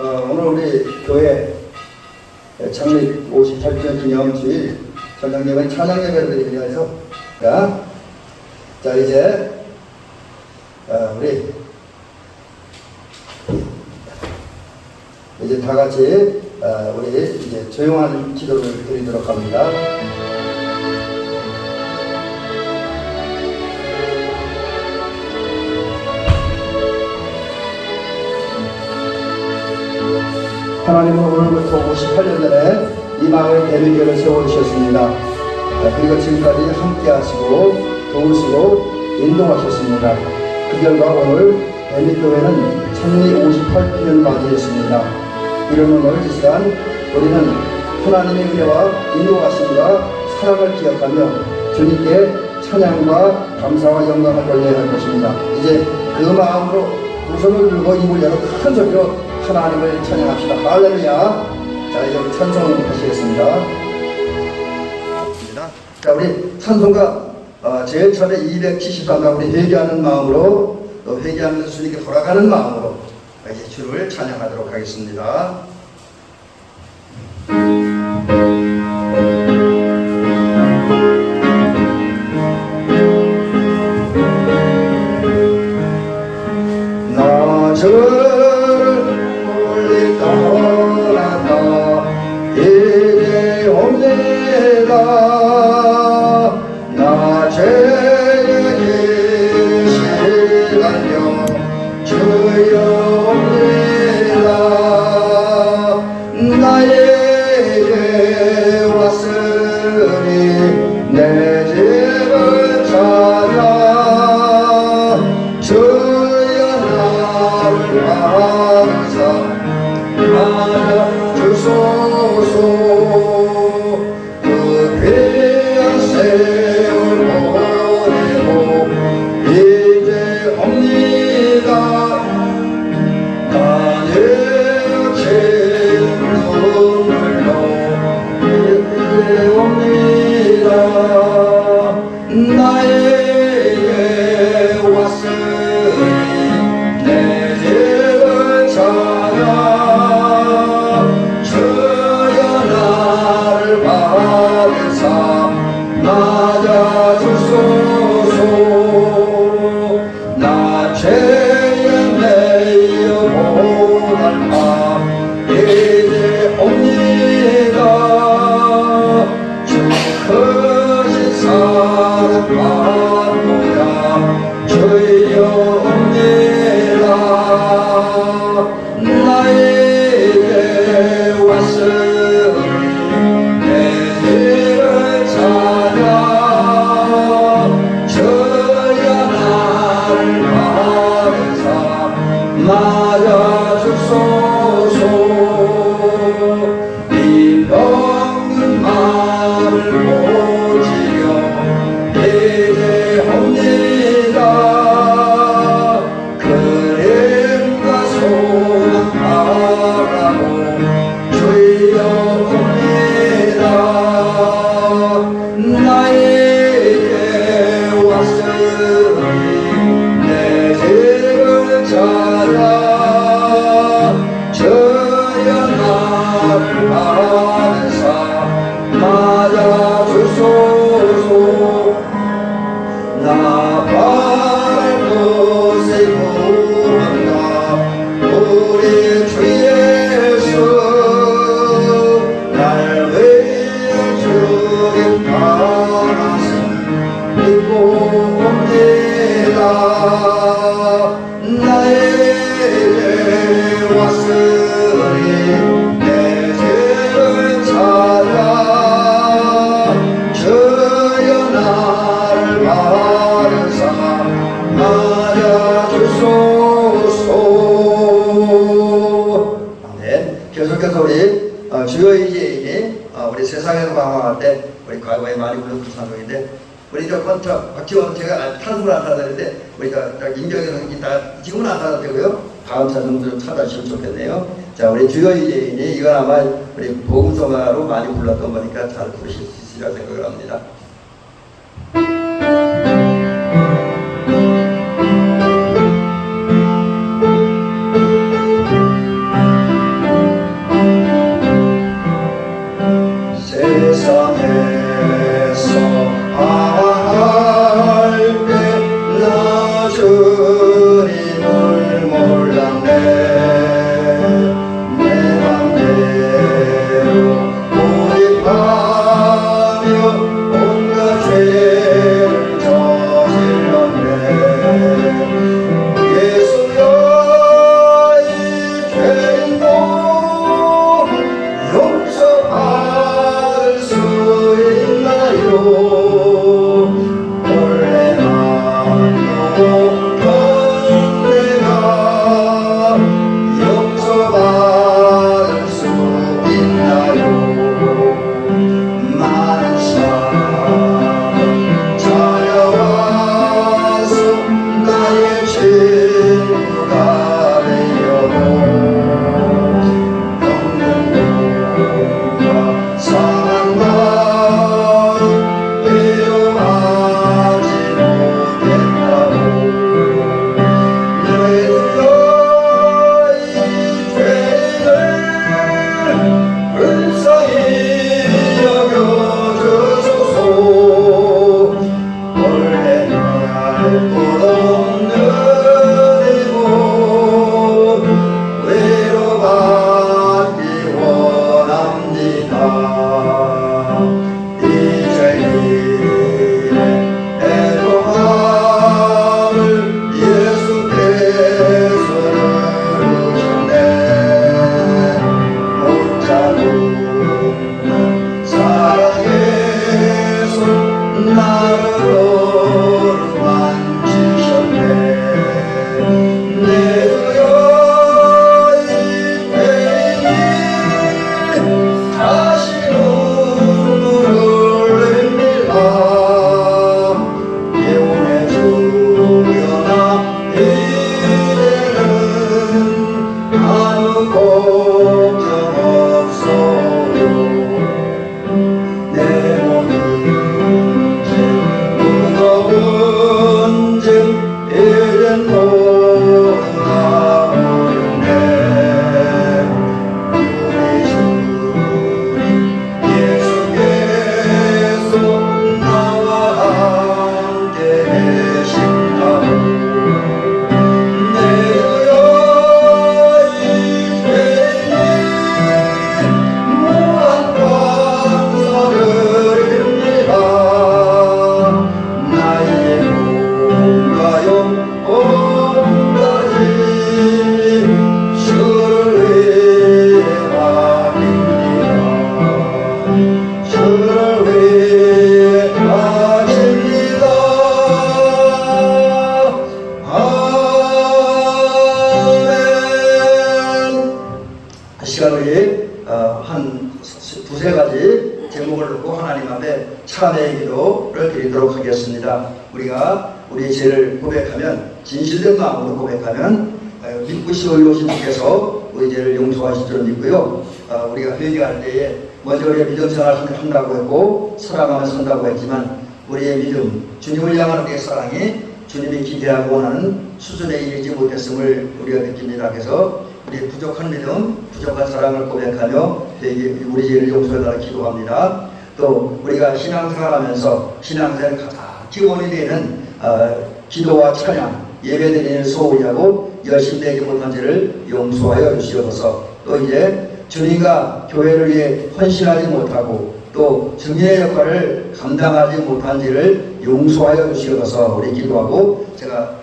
오늘 우리 교회 창립 58주년 기념주일 저녁 예배 찬양 예배를 드리기 위해서 자 이제 우리 이제 다 같이 우리 이제 조용한 기도를 드리도록 합니다. 하나님은 오늘부터 58년 전에 이 마을 대민교를 세워주셨습니다. 그리고 지금까지 함께 하시고 도우시고 인도하셨습니다. 그 결과 오늘 대민교회는 창립 58주년 맞이했습니다. 이런 오늘 이 시간 우리는 하나님의 은혜와 인도하심과 사랑을 기억하며 주님께 찬양과 감사와 영광을 돌려야 할 것입니다. 이제 그 마음으로 두 손을 들고 입을 열어 큰 소리로 하나님을 찬양합시다. 할렐루야. 자 이제 우리 찬송하시겠습니다. 자 우리 찬송가 제일 처음에 273강 우리 회개하는 마음으로 또 회개하면서 주님께 돌아가는 마음으로 이제 주를 찬양하도록 하겠습니다. 나 저를 멀리 떠났다 이제 옵니다. 나 죄의 시간요 주여 옵니다. 나에게 왔으니 내 집을 찾아 주여 나를 항상 맞아주소서. 그 귀한 세월 보내고 이제 옵니다. 나의 진 눈물로 이제 옵니다. 나에게 왔으니 내 집을 찾아 주여 나를 받으사 맞아주소서. 나 죄에 매여 고달파 이제 옵니다. 주 크신 사랑 받고야 주여 옵니다. 나에게 왔으니 내 집을 찾아 주여 나를 받으사 맞아주소서. 이 병든 마음을 고치려 이제 옵니다. 그림과 소망 바라고 주여 옵니다. 나에게 왔으니 내 집을 찾아 주여 나를 받으사 맞아주소서. 나 발못에 구원가 우리 주 예수 날 위해 주님 바라신 믿고 옵니다. 나에게 왔으니 내 집을 찾아 주여 나를 받으사 맞아주소서. 아멘. 계속해서 우리 주여 이제이니 우리 세상에서 방황할 때 우리 과거에 많이 불렀던 찬송인데 우리 저 컨트라 박지원 제가 탄소를 안 타다는데 우리 임경영 선생님 다 지금은 안 타도 되고요. 다음 찬송도 좀 찾아주시면 좋겠네요. 자 우리 주여 이제이니 이건 아마 우리 복음성가로 많이 불렀던 거니까 잘 부르실 수 있으리라 생각을 합니다. 세 가지 제목을 놓고 하나님 앞에 참회의 기도를 드리도록 하겠습니다. 우리가 우리의 죄를 고백하면, 진실된 마음으로 고백하면 믿으시고 이루신 주께서 우리 죄를 용서하실 줄 믿고요. 우리가 회개할 때에 먼저 우리가 믿음 생활을 한다고 했고 사랑하며 산다고 했지만, 우리의 믿음, 주님을 향한 우리의 사랑이 주님이 기대하고 원하는 수준에 이르지 못했음을 우리가 느낍니다. 그래서 우리의 부족한 믿음, 부족한 사랑을 고백하며 우리 죄를 용서해달라고 기도합니다. 또 우리가 신앙생활하면서 신앙생활 가장 기본이 되는 기도와 찬양, 예배드리는 소홀히 하고 열심히 내지 못한 죄를 용서하여 주시옵소서. 또 이제 주님과 교회를 위해 헌신하지 못하고 또 증인의 역할을 감당하지 못한 죄를 용서하여 주시옵소서. 우리 기도하고 제가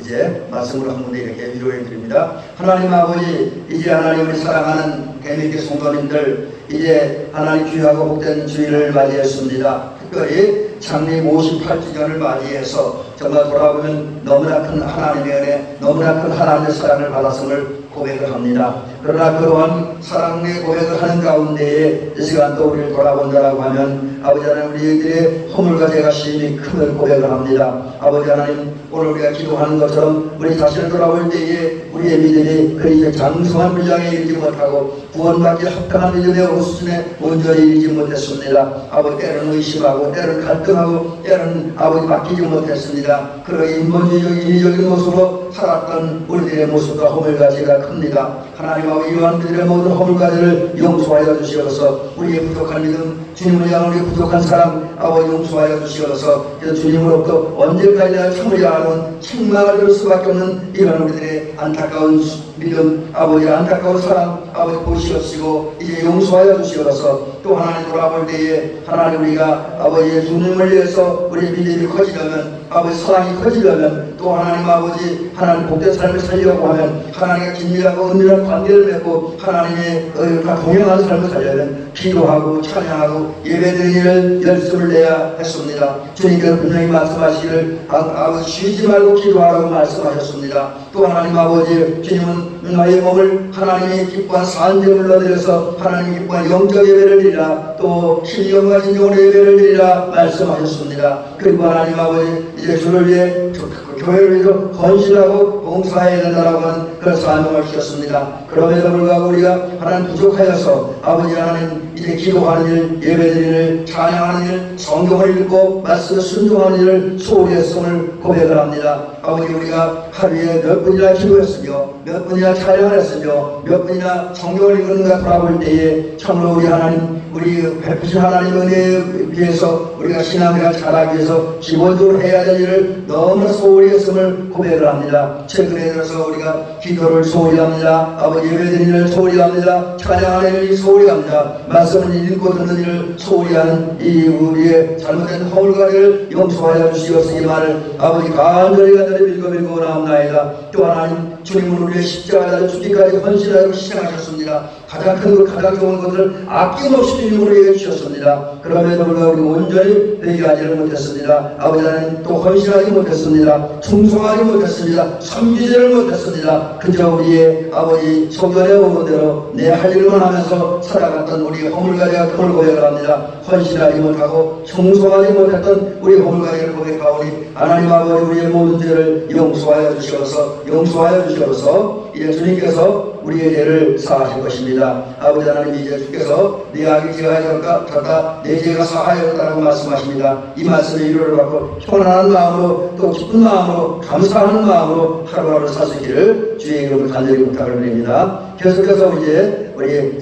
이제 말씀으로 한 군데 이렇게 위로해 드립니다. 하나님 아버지, 이제 하나님을 사랑하는 대민교 성도님들, 이제 하나님 귀하고 복된 주일을 맞이했습니다. 특별히 창립 58주년을 맞이해서 정말 돌아보면 너무나 큰 하나님의 은혜, 너무나 큰 하나님의 사랑을 받았음을 고백을 합니다. 그러나 그러한 사랑의 고백을 하는 가운데에 이 시간 또 우리를 돌아본다라고 하면 아버지 하나님, 우리들의 허물과 죄가 심히 큼을 고백을 합니다. 아버지 하나님, 오늘 우리가 기도하는 것처럼 우리 자신을 돌아볼 때에 우리의 믿음이 그리 장성한 분량에 이르지 못하고 구원받기 합당한 믿음의 수준에 온전히 이르지 못했습니다. 아버지, 때로는 의심하고 때로는 갈등하고 때로는 아버지 맡기지 못했습니다. 그런 인본주의적인 모습으로 살았던 우리들의 모습과 허물과 죄가 큽니다. 하나님 아버지, 이러한 그들의 모든 허물과 죄를 용서하여 주시옵소서. 우리의 부족한 믿음, 주님을 향한 우리의 부족한 사랑 아버지 용서하여 주시옵소서. 그래서 주님으로부터 언제까지나 참으려 하는 책망을 들을 수밖에 없는 이런 우리들의 안타까운 믿음, 아버지 안타까운 사랑 아버지 보시옵시고 이제 용서하여 주시옵소서. 또 하나님 돌아볼 때에 하나님, 우리가 아버지의 주님을 위해서 우리의 믿음이 커지려면, 아버지 사랑이 커지려면, 또 하나님 아버지 하나님 복된 삶을 살려고 하면, 하나님과 긴밀하고 은밀한 관계를 맺고 하나님의 동행하는 삶을 살려면 기도하고 찬양하고 예배드리는 열심을 내야 했습니다. 주님께서 분명히 말씀하시기를 아버지 쉬지 말고 기도하라고 말씀하셨습니다. 또 하나님 아버지, 주님은 나의 몸을 하나님이 기뻐한 산제물로 드려서 하나님이 기뻐한 영적 예배를 드리라, 또 신령과 진정으로 예배를 드리라 말씀하셨습니다. 그리고 하나님 아버지, 이제 주를 위해 교회를 위해서 헌신하고 봉사해야 된다라고 하는 그런 사명을 주셨습니다. 그럼에도 불구하고 우리가 하나님 부족하여서 아버지 하나님 이제 기도하는 일, 예배드리는 일, 찬양하는 일, 성경을 읽고 말씀을 순종하는 일을 소홀히 했음을 고백을 합니다. 아버지, 우리가 하루에 몇 분이나 기도했으며 몇 분이나 찬양을 했으며 몇 분이나 성경을 읽는가 돌아볼 때에 참으로 우리 하나님, 우리 베푸신 하나님 은혜에 비해서 우리가 신앙생활 잘하기 위해서 기본적으로 해야 될 일을 너무나 소홀히 했음을 고백을 합니다. 최근에 들어서 우리가 기도를 소홀히 합니다. 아버지, 예배드리는 일을 소홀히 합니다. 찬양하는 일을 소홀히 합니다. 말씀을 읽고 듣는 일을 소홀히 하는 이 우리의 잘못된 허물과를 용서하여 주시옵소서. 이 말을 아버지 간절히 빌고 나옵나이다. 또 하나님, 주님은 우리의 십자가를 죽기까지 헌신하고 희생하셨습니다. 가장 큰 것, 가장 좋은 것을 아낌없이 주님으로 얘기해 주셨습니다. 그럼에도 불구하고 우리 온전히 회개하지를 못했습니다. 아버지 하나님, 또 헌신하지 못했습니다. 충성하지 못했습니다. 섬기지를 못했습니다. 그저 우리의 아버지 소견에 오는 대로 내 할 일만 하면서 살아갔던 우리 허물가지가 그걸 고백을 합니다. 헌신하지 못하고 충성하지 못했던 우리 허물가지를 고백하오니 하나님 아버지, 우리의 모든 죄를 용서하여 주시옵소서. 용서하여 주시옵소서. 이제 주님께서 우리의 죄를 사하실 것입니다. 아버지 하나님, 이제 주께서 내 악이 제하였다, 내 죄가 사하였다라고 말씀하십니다. 이 말씀의 위로를 받고 편안한 마음으로 또 기쁜 마음으로 감사하는 마음으로 하루하루 사시기를 주의 이름으로 간절히 부탁을 드립니다. 계속해서 이제 우리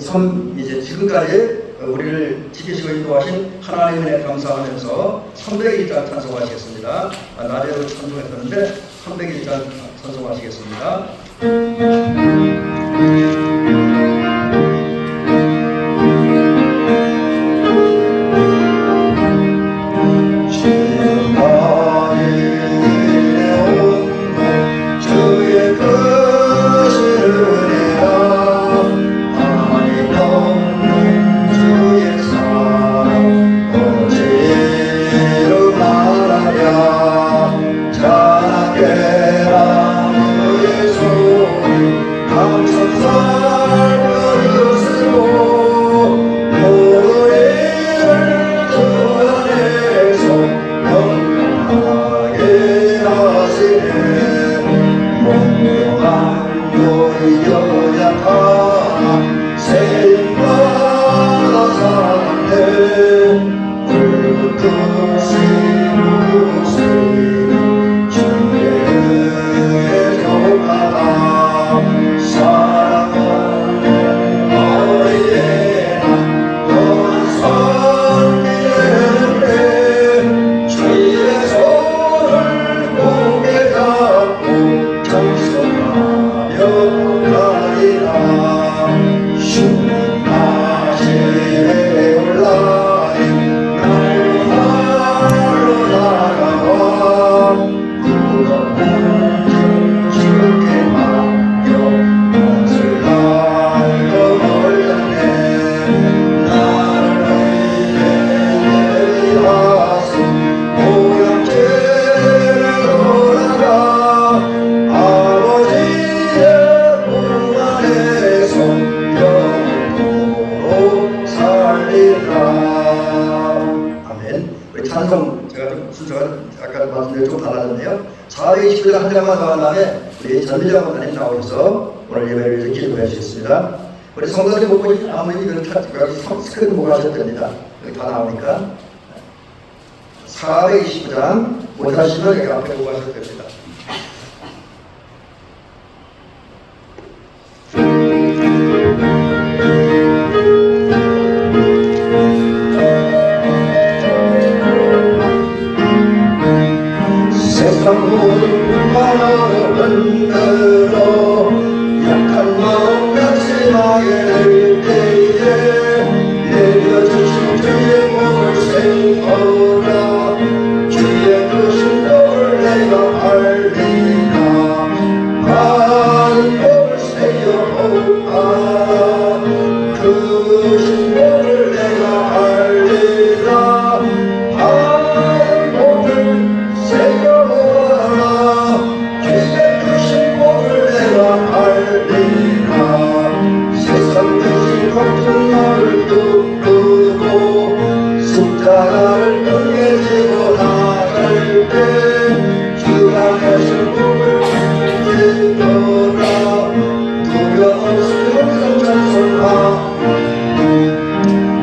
이제 지금까지 우리를 지키시고 인도하신 하나님의 은혜 감사하면서 301장 찬송하시겠습니다. 낮에도 찬송했었는데 301장 찬송하시겠습니다. 자나깨라 그의 소리 감천사 한 장만 더 한 다음에 우리 전리장관님 나오셔서 오늘 예배를 위해서 기도해 주셨습니다. 우리 성도들이 못 보시면 아무리 그렇다 스크린 보고 하셔도 됩니다. 여기 다 나오니까 429장 못하시면 여기 앞에 보고 하셔도 됩니다. 세상 모든 만화를 흔들어 약한 마음 낙심하게 될 때에 내려주신 주의 몸을 세우라 주의 그 신도를 내가 알리라 많은 몸을 세우라 그 신도를 내가 알리라 많은 몸을 세우라 주의 그 신도를 내가 알리라 세상 대신 걱정 나를 뚫고 십자가를 등에 지고 나갈 때 주가 내신 몸을 믿어라 두려움 없이 항상 찬송하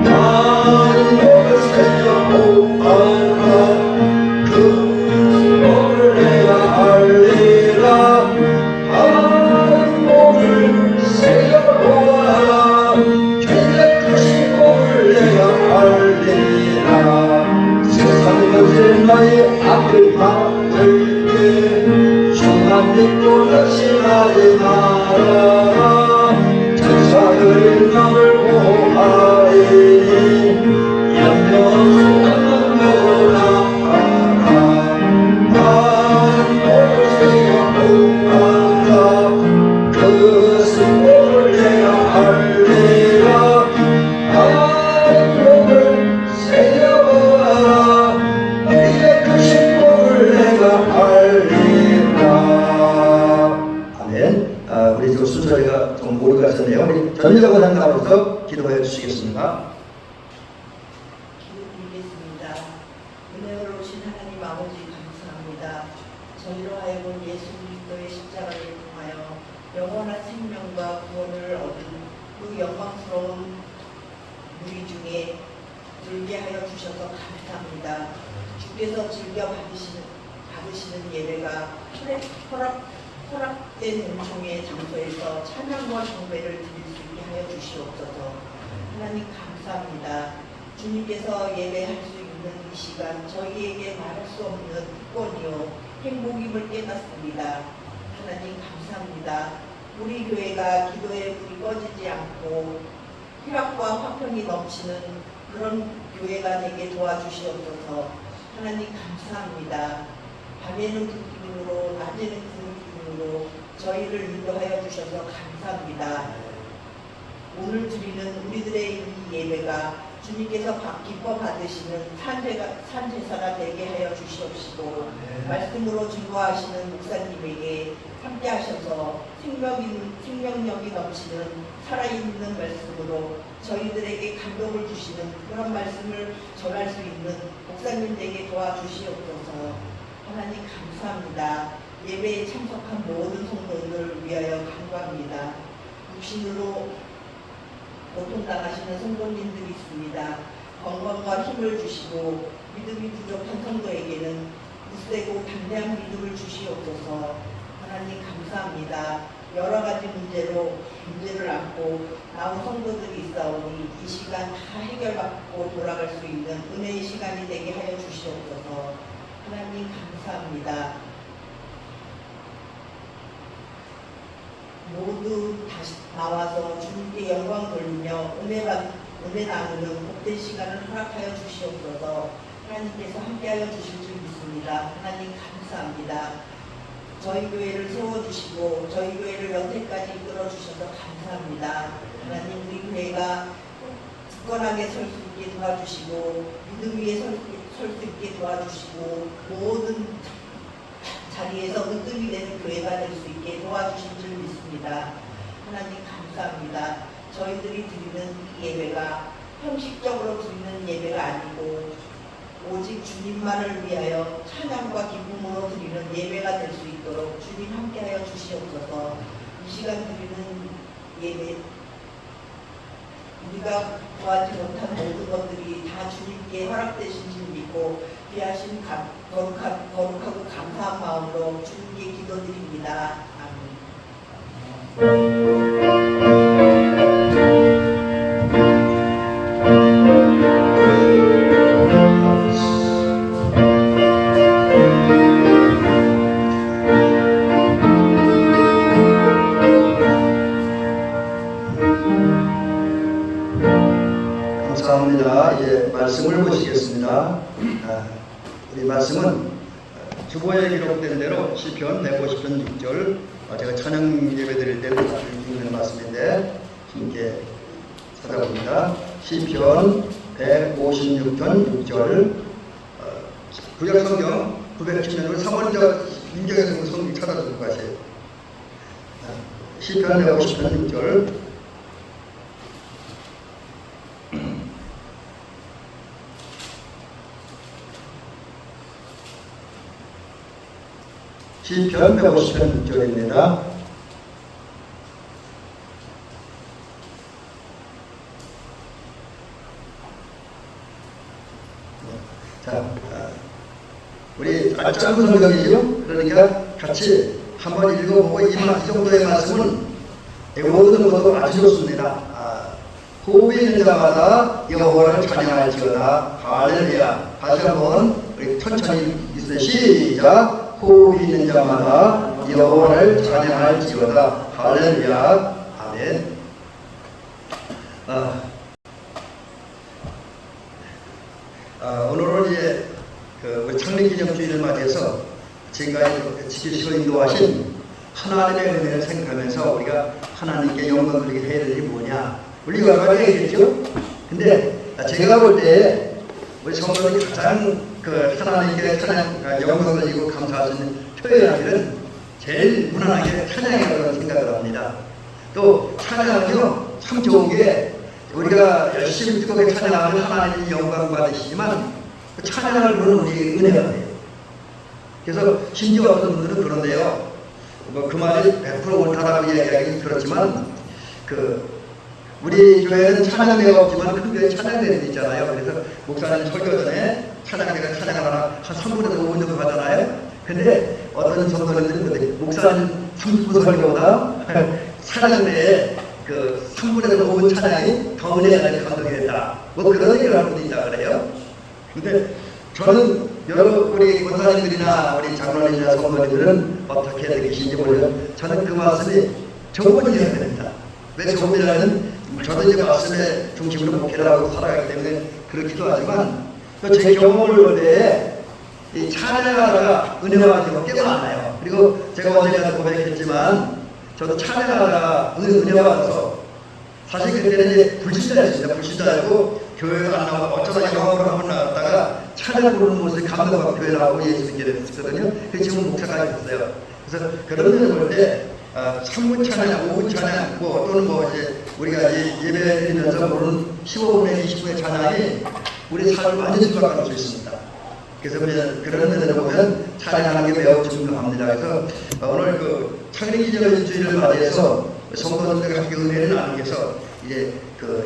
많은 몸을 세워보아라 그 몸을 내가 알리라 많은 몸을 세워보아라 주의 크신 몸을 내가 알리라 세상 것을 나의 앞을 막을 때 주만 믿고 낙심하지 마라 천사들이 나를 보호하리니 염려 없이 나를 나가라 많은 몸을 세워보아라 그 승복을 내가 알리라 많은 몸을 세워보아라 이제 그 신복을 내가 알리라. 아멘. 우리 그 순서가 좀 오류가 있었네요. 우리 전리자고 장로로서 기도해 주시겠습니다. 기도드리겠습니다. 은혜로우신 하나님 아버지 감사합니다. 저희로 하여금 예수 그리스도의 십자가를 통하여 영원한 생명과 구원을 얻은 그 영광스러운 우리 중에 들게 하여 주셔서 감사합니다. 주께서 즐겨 받으시는 예배가 허락된 은총의 장소에서 찬양과 경배를 드릴 수 있게 하여 주시옵소서. 하나님 감사합니다. 주님께서 예배할 수 있는 이 시간 저희에게 말할 수 없는 특권이요 행복임을 깨닫습니다. 하나님 감사합니다. 우리 교회가 기도에 불이 꺼지지 않고 희락과 화평이 넘치는 그런 교회가 되게 도와주시옵소서. 하나님 감사합니다. 밤에는 그 기름으로 낮에는 그 기름으로 저희를 인도하여 주셔서 감사합니다. 오늘 드리는 우리들의 이 예배가 주님께서 기뻐 받으시는 산제사가 되게 하여 주시옵시고 말씀으로 증거하시는 목사님에게 함께 하셔서 생명력이 넘치는 살아있는 말씀으로 저희들에게 감동을 주시는 그런 말씀을 전할 수 있는 목사님에게 도와주시옵소서. 하나님 감사합니다. 예배에 참석한 모든 성도들을 위하여 간구합니다. 육신으로 고통당하시는 성도님들이 있습니다. 건강과 힘을 주시고 믿음이 부족한 성도에게는 굳세고 담대한 믿음을 주시옵소서. 하나님 감사합니다. 여러 가지 문제를 안고 나온 성도들이 있사오니 이 시간 다 해결받고 돌아갈 수 있는 은혜의 시간이 되게 하여 주시옵소서. 하나님 감사합니다. 모두 다시 나와서 주님께 영광 돌리며 은혜 나누는 복된 시간을 허락하여 주시옵소서. 하나님께서 함께하여 주실 줄 믿습니다. 하나님 감사합니다. 저희 교회를 세워주시고 저희 교회를 여태까지 이끌어주셔서 감사합니다. 하나님 우리 교회가 굳건하게 설 수 있게 도와주시고 믿음 위에 설 수 있게 도와주시고 모든 자리에서 으뜸이 되는 교회가 될 수 있게 도와주실 줄 믿습니다. 하나님 감사합니다. 저희들이 드리는 이 예배가 형식적으로 드리는 예배가 아니고 오직 주님만을 위하여 찬양과 기쁨으로 드리는 예배가 될 수 있도록 주님 함께하여 주시옵소서. 이 시간 드리는 예배 우리가 구하지 못한 모든 것들이 다 주님께 허락되신 줄 믿고 귀하신 거룩하고 감사한 마음으로 주님께 기도드립니다. 감사합니다. 예, 말씀을 보시겠습니다. 우리 말씀은 주보에 기록된 대로 시편 150편 6절, 제가 찬양 예배 드릴 때도 읽는 말씀인데 함께 찾아봅니다. 시편 156편 6절, 구약 성경 910년으로 3번자 인정에서 성경 찾아주는 것이에요. 시편 150편 6절. 시편 150편 6절입니다. 자, 우리 짧은 성경이죠. 그러니까 같이 한번 읽어보고 이 정도의 말씀은 모든 것도 아주 좋습니다. 호흡이 있는 자마다 여호와를 찬양할지어다. 할렐루야. 다시 한번 우리 천천히 있어요. 시작. 호흡이 있는 자마다 여호와를 찬양할지어다. 할렐루야. 아멘. 오늘은 이제 우리 창립기념주의를 맞이해서 지금까지 지키시고 인도하신 하나님의 은혜를 생각하면서 우리가 하나님께 영광 돌리게 해야 될 일이 뭐냐, 우리 여러 가지 얘기했죠. 근데 제가 볼 때 우리 성도들이 가장 하나님께 영광 돌리고 감사할 수 있는 표현하기는 제일 무난하게 찬양이라고 생각을 합니다. 또 찬양은요 참 좋은 게 우리가 열심히 뜨겁게 찬양하면 하나님이 영광 받으시지만 그 찬양을 부르는 우리 은혜가 돼요. 그래서 심지어 어떤 분들은 그런데요, 그 말이 100% 옳다라고 이야기하기 그렇지만 우리 교회는 찬양대가 없지만 큰 교회 찬양대는 있잖아요. 그래서 목사님 설교 전에 찬양대가 찬양하나 한 3분에서 5분 정도 가잖아요. 근데 어떤 성도님들은 목사님 30분 설교보다 찬양대에 3분에서 5분 찬양이 더 은혜가 감동이 된다, 뭐 그런 얘기를 하는 분이 있다 그래요. 근데 저는 우리 권사님들이나 우리 장로님이나 성도님들은 어떻게 느끼시는지 모르겠어요. 저는 그 말씀이 정말 이해가 됩니다. 왜 정말이라는, 저도 이제 말씀의 중심으로 목회를 하고 살아가기 때문에 그렇기도 하지만 또 제 경험을 볼 때 이 찬양하다가 은혜가 꽤 많아요. 그리고 제가 어제도 고백했지만 저도 찬양하다가 은혜가 와서 사실 그때는 이제 불신자였습니다. 불신자였고 교회가 안 나오고 어쩌다 영업을 한번 나왔다가 찬양 부르는 모습이 감동받고 교회 나오고 예수 믿게 됐거든요. 그래서 지금 목사까지 됐어요. 그래서 그런 데를 볼 때 3분 찬양, 5분 찬양, 또는 이제 우리가 예배 드리면서 부르는 15분에 20분의 찬양이 우리 삶을 완전히 바꿔줄 수 있습니다. 그래서 그런 데를 보면 찬양하는 게 매우 중요합니다. 그래서 오늘 창립기념주의를 맞이해서 성도들과 함께 은혜를 나누면서 이제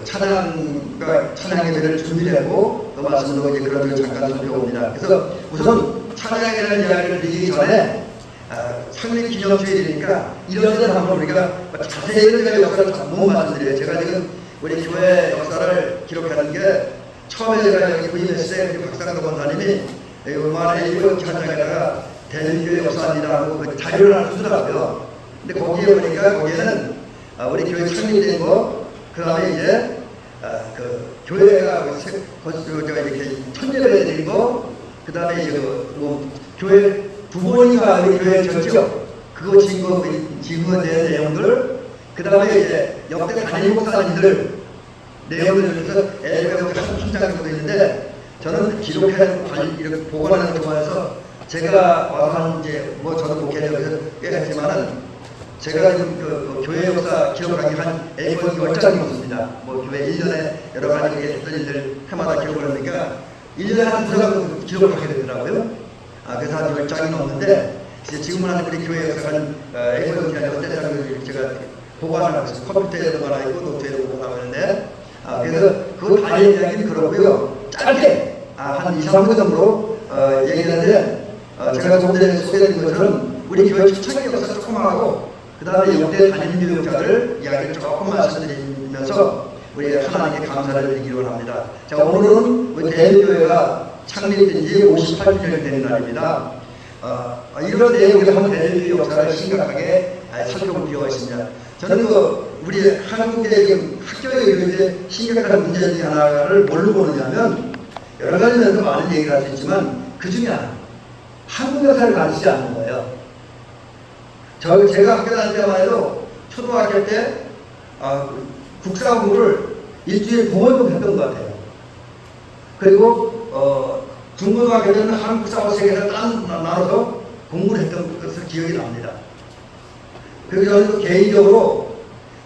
찬양과 찬양 예배를 준비하고 또 말씀도 이제 그런 걸 잠깐 살펴봅니다. 그래서 우선 찬양이라는 이야기를 드리기 전에 창립기념주의니까 이런 데를 한번 우리가 자세히 제가 역사를 못 말씀드려요. 제가 지금 우리 교회 역사를 기록하는 게 처음에 제가 여기 부임했을 때 우리 박상도 권사님이 음악의 일본 찬양에다가 대전교회 역사입니다라고 자료를 하나 쓰더라고요. 근데 거기에 보니까 거기에는 우리 교회 창립된 거, 그 다음에 이제 교회가 이렇게 천재를 드린 거, 그 다음에 이제 교회 부모님과 우리 교회 졌죠. 그거 증거에 대한 내용들, 그 다음에 이제 역대 담임 목사님들 내용을 그래서 애가 한 장 정도 있는데, 저는 기록해서 이렇게 보관하는 거 좋아해서 제가 와서 이제 저도 목회자로서 꽤 했지만은 제가 지금 교회 역사 기록하기 한 A4 10장이 넘습니다. 교회 1년에 여러 가지 했던 일들 해마다 기록을 하니까 1년에 한 2번 기록을 하게 되더라고요. 그래서 한 10장이 넘는데, 지금은 한 우리 교회 역사는 A4용지나 어떤 제가 보관을 하고 있어요. 컴퓨터에도 보관하고 있고, 노트에도 보관하고 있는데, 그래서 그거 다 얘기하기는 그렇고요. 짧게, 한 2, 3분 정도로 얘기하는데, 제가 조금 전에 소개드린 것처럼 우리 교회 초창기 역사 조금 하고, 그 다음에 역대 단임 역사를 이야기를 조금 말씀드리면서 우리 하나님께 감사를 드리기로 합니다. 자, 오늘은 우리 대일교회가 창립된 지 58주년이 되는 날입니다. 이런 때에 우리 한번 대일교회 역사를 심각하게 살펴볼 필요가 있습니다. 저는 우리 한국의 지금 학교에 심각한 문제 중에 하나를 뭘로 보느냐면, 여러 가지 면에서 많은 얘기를 할 수 있지만 그 중에 하나, 한국 역사를 가르치지 않는 거예요. 제가 학교 다닐 때만 해도 초등학교 때 국사 공부를 일주일에 2번 정도 했던 것 같아요. 그리고 중고등학교 때는 한국사와 세계사 나눠서 공부를 했던 것을 기억이 납니다. 그리고 저는 개인적으로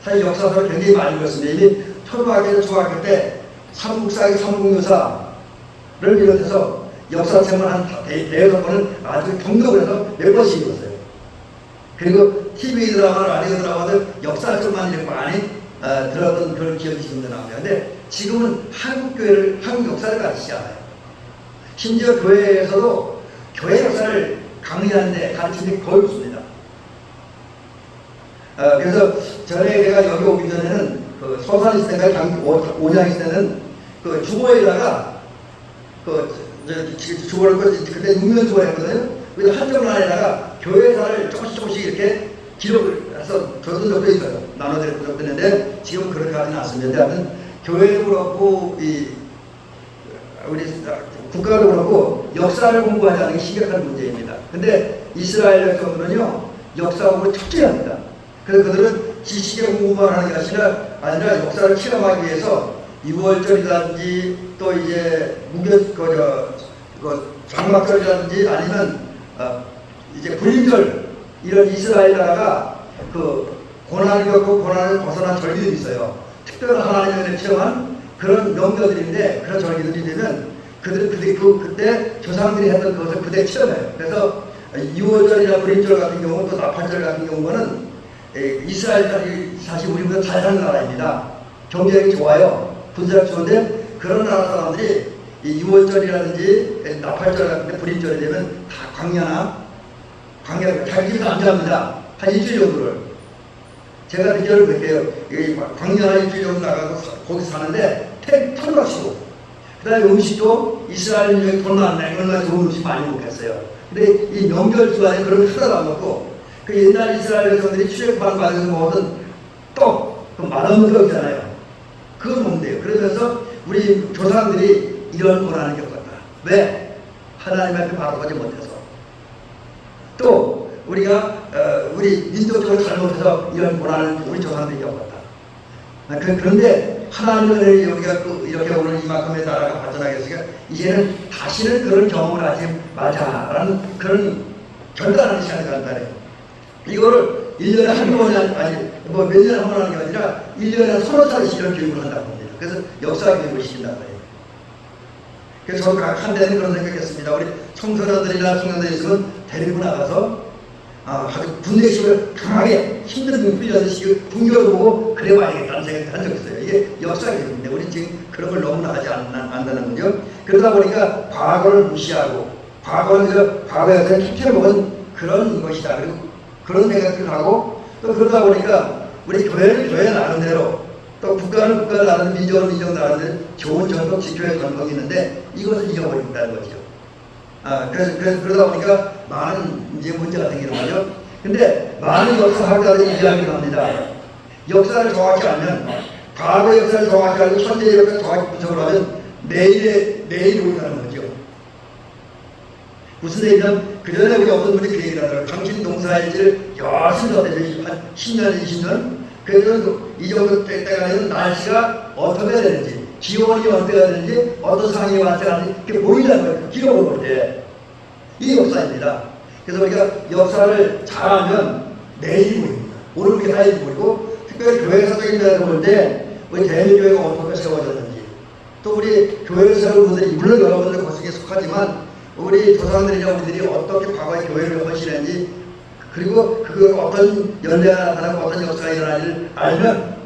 사실 역사서를 굉장히 많이 읽었습니다. 이미 초등학교 때, 중학교 때 삼국사의 삼국유사를 비롯해서 역사책만 한 4-5번을 아주 경력을 해서 몇 번씩 읽었어요. 그리고 TV 드라마, 라디오 드라마들 역사책만 이렇게 많이 들었던 그런 기억이 지금도 납니다. 근데 지금은 한국 역사를 가르치지 않아요. 심지어 교회에서도 교회 역사를 강의하는데 가르치는 게 거의 없습니다. 그래서 전에 제가 여기 오기 전에는 서산 있을 때가 오장 있을 때는 주보에다가 주보를 그때 육면 주보 했거든요. 그래서 한정란에다가 교회사를 조금씩 이렇게 기록을 해서 저도 적혀 있어요. 나눠드리고 적었는데 지금 그렇게 하지는 않습니다. 하여튼 교회도 그렇고 우리 국가도 그렇고 역사를 공부하지 않는 게 심각한 문제입니다. 근데 이스라엘 정도는요 역사 공부를 철저히 합니다. 그래서 그들은 지식의 공부만 하는 게 아니라 역사를 실험하기 위해서 6월절이라든지 또 이제 장막절이라든지 아니면 이제 불임절 이런 이스라엘 나라가 고난을 겪고 고난을 벗어난 절기들이 있어요. 특별한 하나님의 체험한 그런 명절들인데 그런 절기들이 되면 그들이 그때 조상들이 했던 그것을 그대 체험해요. 그래서 6월절이나 불임절 같은 경우 또 나팔절 같은 경우는 이스라엘까지 사실 우리보다 잘 사는 나라입니다. 경제력이 좋아요. 군사력 좋은데 그런 나라 사람들이 이 6월절이라든지 나팔절 같은 데 불임절이 되면 다 광야 자기 집에서 안 잡니다. 한 일주일 정도를. 제가 비교를 볼게요. 광야 일주일 정도 나가서 거기 사는데 털 치고 그 다음에 음식도 이스라엘 민족이 얼마나 좋은 음식 많이 먹겠어요. 근데 이 명절 주간에 그런 거 하나도 안 먹고 그 옛날 이스라엘 백성들이 출애굽하는 과정에서 먹었던 떡, 그 맛없는 거 있잖아요. 그걸 먹는데요. 그러면서 우리 조상들이 이런 고난을 겪었다. 왜? 하나님 앞에 바로가지 못해서. 또 우리가 우리 민족적으로 잘못해서 이런 고난을 우리 조상들이 겪었다. 그런데 하나님은 우리가 이렇게 오늘 이만큼의 나라가 발전하겠으니까 이제는 다시는 그런 경험을 하지 마자라는 그런 결단하는 시간이 간다네요. 이거를 1년에 한 번이 아니 몇 년에 한 번 하는 게 아니라 1년에 서너 차례씩 이런 교육을 한다고 합니다. 그래서 역사 교육을 시킨다고 해요. 그래서 저는 한때는 그런 생각했습니다. 우리 청소년들이나 청년들이 있으면 데리고 나가서 아주 군대식으로 강하게 힘든 훈련식 분교를 보고 그래 와야겠다는 생각을 한 적이 있어요. 이게 역사 교육인데 우리 지금 그런 걸 너무나 하지 않는다는 거죠. 그러다 보니까 과거를 무시하고 과거에 대한 캡처를 먹은 그런 것이다. 그리고 그런 생각을 하고 또 그러다 보니까 우리 교회는 교회 나름대로 또 국가는 국가 나름 민족은 민족 나름대로 좋은 전통 지켜야 전통이 있는데 이것을 잊어버린다는 거죠. 그래서 그러다 보니까 많은 이제 문제가 생기는 거죠. 근데 많은 역사학자들이 이야기를 합니다. 역사를 정확히 알면 과거 역사를 정확히 알고 현재 역사를 정확히 분석을 하면 내일이 오리라는 거죠. 무슨 얘기냐면 그전에 우리 어떤 분이 그 얘기를 하더라고요. 당신 농사일지를 열심히 더 한 10년, 20년 그래서 이 정도 때가 되면 날씨가 어떻게 해야 되는지 기온이 어떻게 해야 되는지 어떤 상황이 발생하는지 그게 보인다는 거예요. 기록을 볼 때. 이게 역사입니다. 그래서 우리가 역사를 잘 알면 내일이 보입니다. 오늘 우리가 나일이 보이고 특별히 교회사적인 면에서 볼 때 우리 대미교회가 어떻게 세워졌는지 또 우리 교회를 세우는 분들이 물론 여러분들 거기에 속하지만 우리 조상들이나 우리들이 어떻게 과거에 교회를 헌신했는지 그리고 그 어떤 연대가 나타나고 어떤 역사가 일어나는지를 알면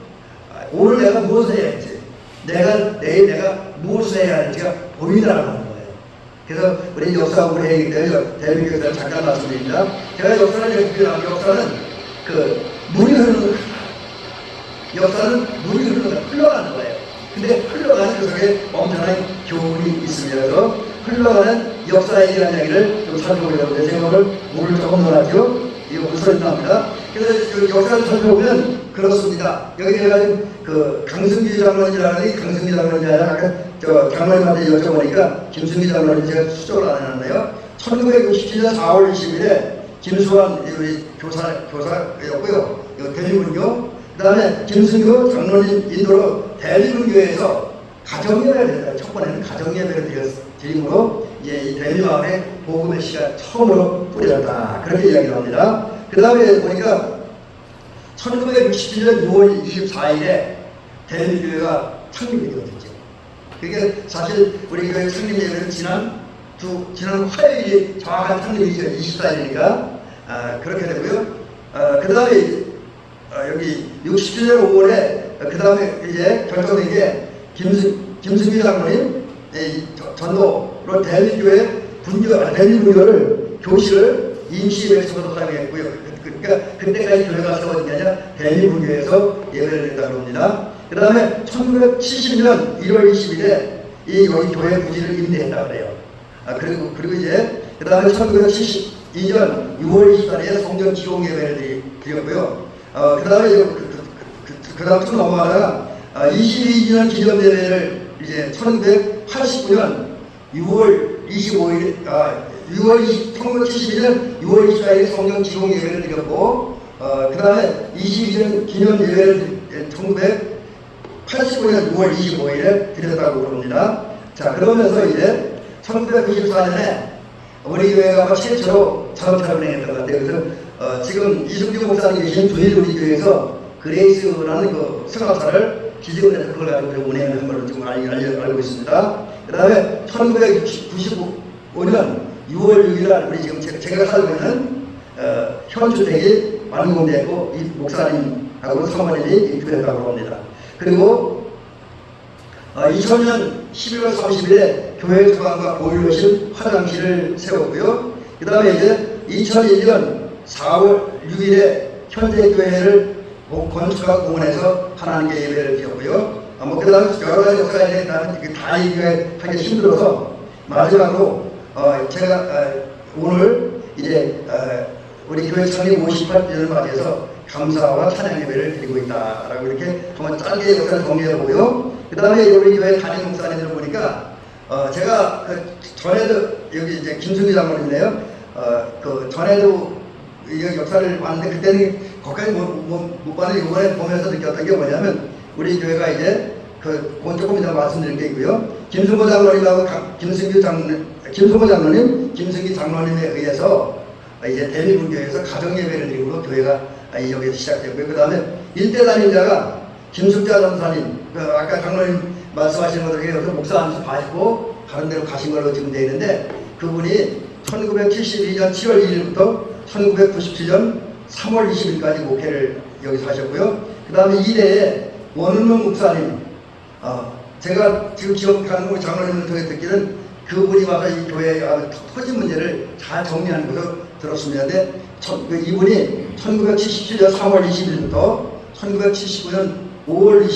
오늘 내가 무엇을 해야 할지 내일 내가 무엇을 해야 할지가 보인다는 거예요. 그래서 우리 역사학을 해야 하기 때문에 대한민국에서 잠깐 말씀드립니다. 제가 역사를 이렇게 나온 역사는 그 물이 흐르는 역사는 물이 흘러가는 거예요. 근데 흘러가는 그 속에 엄청난 교훈이 있습니다. 그래서 흘러가는 역사에 대한 이야기를 좀 살펴보려고 해요. 제가 오늘 물을 조금 넣어놨죠. 이거 무슨 나옵니다. 그래서 그 역사를 살펴보면 그렇습니다. 여기 제가 그 강승기 장로님이라는 강승기 장로님이 아니라 아까 저 장로님한테 여쭤보니까 김승기 장로님 제가 수적을 안 해놨네요. 1967년 4월 20일에 김수환 우리 교사였고요. 대리문교. 그 다음에 김승규 장로님 인도로 대리문교에서 가정예배를 드렸다. 첫 번에는 가정예배를 드림으로 이제 이 대리마을에 복음의 씨가 처음으로 뿌려졌다. 그렇게 이야기를 합니다. 그 다음에 보니까 1967년 6월 24일에 대리교회가 창립이 되었죠. 그게 사실 우리 교회 창립 예배는 지난 화요일이 정확한 창립이죠. 24일이니까 그렇게 되고요. 그 다음에 여기 67년 5월에 그 다음에 이제 결정된 게 김승기 장로님 전도로 대리문교를 교실을 임시 예배소로 사용했고요. 그러니까 그때까지 교회가 세워진 게 아니라 대리문교에서 예배를 드렸다고 합니다. 그 다음에 1970년 1월 20일에 여기 교회 부지를 임대했다고 그래요. 그리고 이제 그 다음에 1972년 6월 24일에 성전 기록 예배를 드렸고요. 그 다음에 그 다음 쭉 넘어가다가 22주년 기념 예배를 이제 1989년 6월 25일 1971년 6월 24일에 성전 기록 예배를 드렸고 그 다음에 22주년 기념 예배를 1985년 6월 25일에 드렸다고 그럽니다. 자, 그러면서 이제 1994년에 우리 교회가 최초로 자동차를 운행했던 것 같아요. 그래서 지금 이승규 목사님 계신 조일우리 교회에서 그레이스라는 그 승합차를 기증을 해서 그걸 가지고 운행을 한 걸로 지금 알고 있습니다. 그 다음에 1995년 6월 6일 우리 지금 제가 살고 있는 현주택이 완공되고 이 목사님하고 사모님이 입주했다고 합니다. 그리고 2000년 11월 30일에 교회 주방과 보일러실 화장실을 세웠고요. 그 다음에 이제 2001년 4월 6일에 현대 교회를 건축학 공원에서 하나님께 예배를 드렸고요. 그 다음에 여러 가지 역사에 대해서 다 얘기하기 힘들어서 마지막으로 제가 오늘 이제 우리 교회 창립 58주년을 맞이해서 감사와 찬양 예배를 드리고 있다라고 이렇게 한번 짧게 역사를 정리해보고요. 그 다음에 우리 교회 담임 목사님들 보니까 제가 전에도 여기 이제 김승기 장로님이네요. 그 전에도 이 역사를 봤는데 그때는 거기까지 못 봤는데 이번에 보면서 느꼈던 게 뭐냐면 우리 교회가 이제 그건 조금 이따 말씀드릴 게 있고요. 김승호 장로님하고 김승기 장로님에 의해서 이제 대리문교에서 가정예배를 드리고 교회가 여기서 시작됐고요. 그 다음에 일대 담임자가 김숙자 전사님, 아까 장로님 말씀하신 것들 여기서 목사하면서 봐있고 다른 데로 가신 걸로 지금 되어 있는데 그분이 1972년 7월 2일부터 1997년 3월 20일까지 목회를 여기서 하셨고요. 그 다음에 2대에 원은명 목사님, 제가 지금 기억하는 우리 장로님을 통해 듣기는 그분이 와서 이 교회의 터진 문제를 잘 정리하는 것을 들었습니다. 근데 이분이 1977년 3월 20일부터 1979년 5월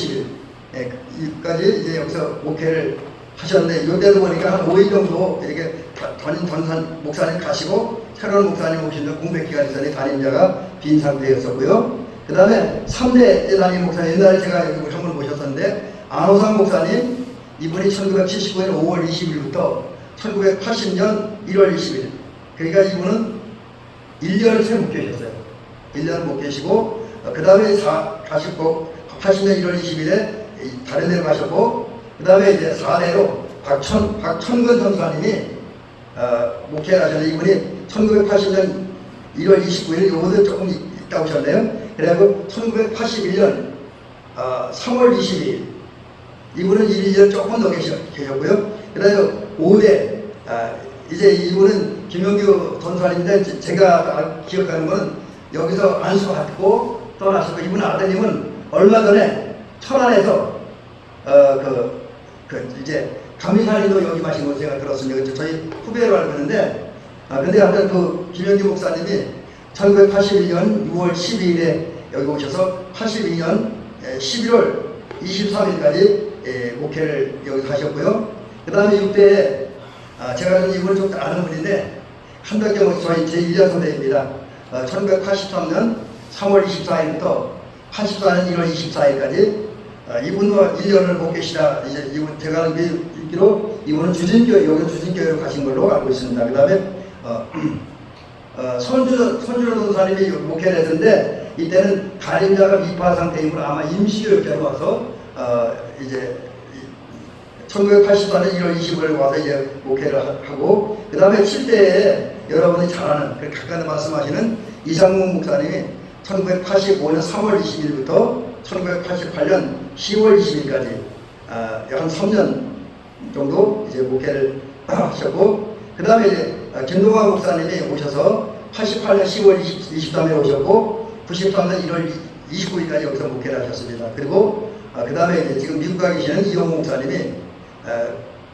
20일까지 이제 여기서 목회를 하셨는데 이때도 보니까 한 5일 정도 이렇게 전임 전산 목사님 가시고 새로운 목사님 오시는 공백 기간 전에 담임자가 빈 상태였었고요. 그 다음에 3대 담임 목사님 옛날에 제가 여기 한번 모셨었는데 안호상 목사님 이분이 1979년 5월 20일부터 1980년 1월 20일 그러니까 이분은 1년을 채 못 계셨어요. 1년을 못 계시고 그 다음에 가시고 80년 1월 20일에 다른 데로 가셨고 그 다음에 이제 4대로 박천근 전사님이 목회를 하셨는데 이분이 1980년 1월 29일 요거도 조금 있다 오셨네요. 그래고 1981년 3월 22일 이분은 1, 2년 조금 더 계셨고요. 그 다음에 5대, 이제 이분은 김용규 전사님인데 제가 기억하는 거는 여기서 안수받고 떠나셨고, 이분 아드님은 얼마 전에 천안에서 이제 감리사님도 여기마신 거 제가 들었습니다. 저희 후배로 알고 있는데, 근데 하여튼 그 김용규 목사님이 1982년 6월 12일에 여기 오셔서 82년 11월 23일까지 목회를 여기서 하셨고요. 그 다음에 6대에 제가 이분을 좀 아는 분인데, 한덕경 저희 제1년 선배입니다. 1983년 3월 24일부터 84년 1월 24일까지 이분과 1년을 목회시다. 이제 이분 제가 알기로 이분은 주진교회, 여기 주진교회로 가신 걸로 알고 있습니다. 그 다음에 손준호 전사님이 목회를 했는데, 이때는 가림자가 미파 상태이므로 아마 임시교육자로 와서 이제 1984년 1월 20일 와서 이제 목회를 하고, 그 다음에 7대에 여러분이 잘 아는, 각각 말씀하시는 이상문 목사님이 1985년 3월 20일부터 1988년 10월 20일까지 한 3년 정도 이제 목회를 하셨고, 그 다음에 이제 김동환 목사님이 오셔서 88년 10월 23일에 오셨고, 93년 1월 29일까지 여기서 목회를 하셨습니다. 그리고 그 다음에 이제 지금 미국 가 계시는 이용 목사님이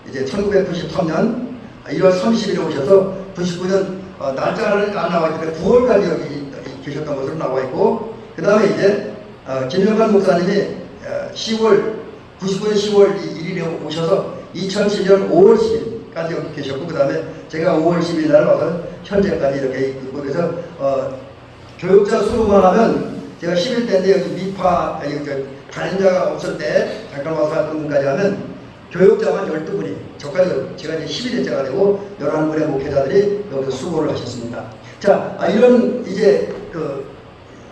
이제 1993년 1월 30일에 오셔서 99년 날짜를 안 나와 있는데 9월까지 여기 계셨던 것으로 나와 있고, 그 다음에 이제 김영관 목사님이 99년 10월 1일에 오셔서 2007년 5월 10일까지 여기 계셨고, 그 다음에 제가 5월 10일 날 와서 현재까지 이렇게 있고, 그래서 교육자 수로만 하면 제가 11대인데 여기 미파 가림자가 없을 때 잠깐 와서 했던 분까지 하면 교육자만 12분이, 저까지 제가 이제 11대째가 되고 11분의 목회자들이 여기서 수고를 하셨습니다. 자, 이런 이제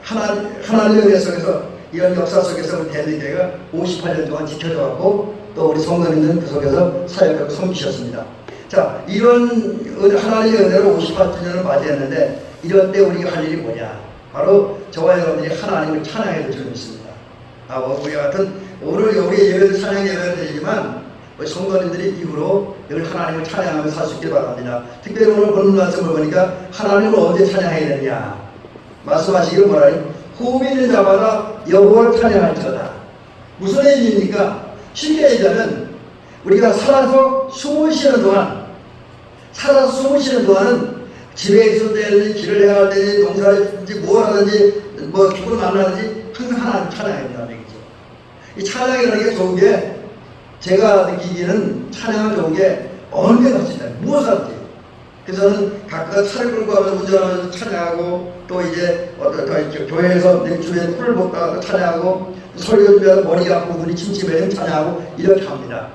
하나님의 은혜 속에서, 이런 역사 속에서 우리 대한민국가 58년 동안 지켜져 왔고, 또 우리 성도님들은 그 속에서 사역하고 섬기셨습니다. 자, 이런 하나님의 은혜로 58주년을 맞이했는데, 이런 때 우리가 할 일이 뭐냐? 바로 저와 여러분들이 하나님을 찬양해야 될 줄 믿습니다. 우리 같은 오늘 우리 예배도 찬양 예배가 드리지만 우리 성도님들이 이후로 늘 하나님을 찬양하며 살 수 있길 바랍니다. 특별히 오늘 본문 말씀을 보니까 하나님을 언제 찬양해야 되느냐 말씀하시기를 뭐라니? 호흡 있는 자마다 여호와를 찬양할지어다. 무슨 의미입니까? 쉽게 얘기하면 우리가 살아서 숨을 쉬는 동안, 은 집에 있을 때든지 길을 행할 때든지 농사를 하든지 뭘 하든지 뭐 누구를 만나든지 항상 하나님 찬양해야 된다는 얘기죠. 이 찬양이라는 게 좋은 게, 제가 느끼기에는 찬양은 좋은 게 언제나 할 수 있다. 무엇을 하든지. 그래서 저는 각각 차를 끌고 가면서 운전하면서 찬양하고, 또 이제 교회에서 내 주변에 풀을 못 가고 찬양하고, 설교 준비하면 머리가 아프고 눈이 침침해서 찬양하고 이렇게 합니다.